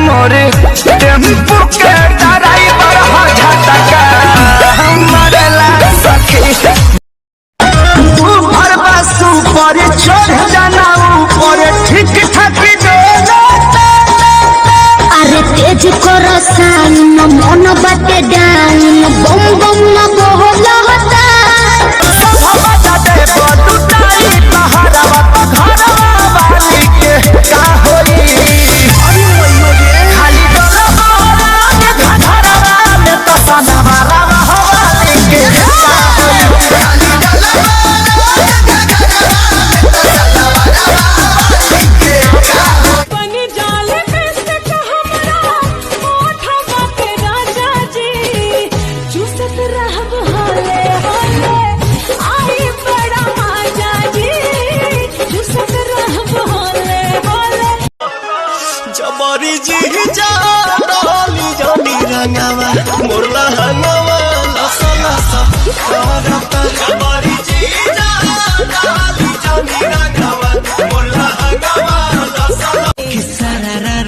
मोरे टेम्पू के ड्राइवर हो झटका मरला सखी। ऊपर बस ऊपर चढ़ जाना ऊपर ठीक ठाक अरे तेज करो साइन मन बाटे डाइन बम बम न बोला होता मोरला हंगामा लसा लसा करता जबरी जी डाली जानी रंगावा मोरला हंगामा लसा किसा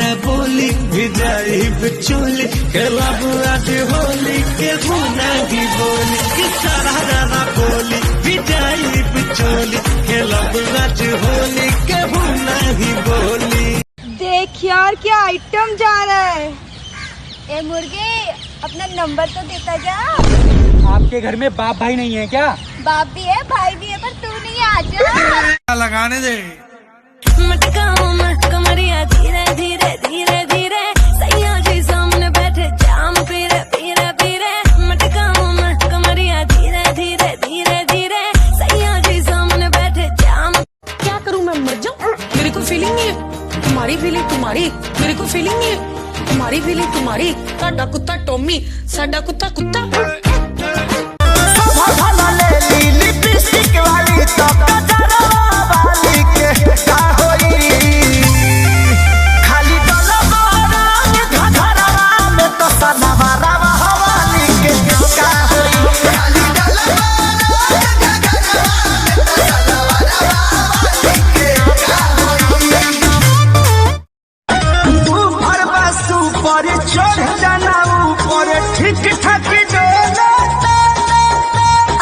रा बोली भिजाई बिचोली खेला बुआट होली के गुना की बोली किसा रा बोली भिजाई बिचोली खेला बुआट होली के गुना की बोली। देख यार क्या आइटम जा रहा है। ए मुर्गे अपना नंबर तो देता जा। आपके घर में बाप भाई नहीं है क्या? बाप भी है भाई भी है पर तू नहीं आ जा। लगाने दे मटकाओ मत कमरिया धीरे धीरे धीरे धीरे सैया जी सामने बैठे जाम पीरे पीरे पीरे मटकाओ मत कमरिया धीरे धीरे धीरे धीरे सैया जी सामने बैठे जाम। क्या करूं मैं मर जाऊं? मेरे को फीलिंग नहीं है तुम्हारी फीलिंग तुम्हारी मेरे को फीलिंग नहीं है तुम्हारी फीलिंग तुम्हारी। साडा कुत्ता टॉमी साडा कुत्ता कुत्ता लिपस्टिक वाली तो वाली के का होई खाली में तो सनवारा वाली के का होई खाली ऊपर बस ऊपर चढ़ जाना ऊपर ठीक ठाक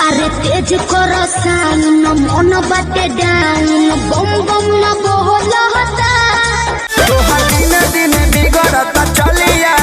अरे तेज करो साइन मन बाटे डाइन बम बम न बोला होता दिन दिन बिगड़ता चलिया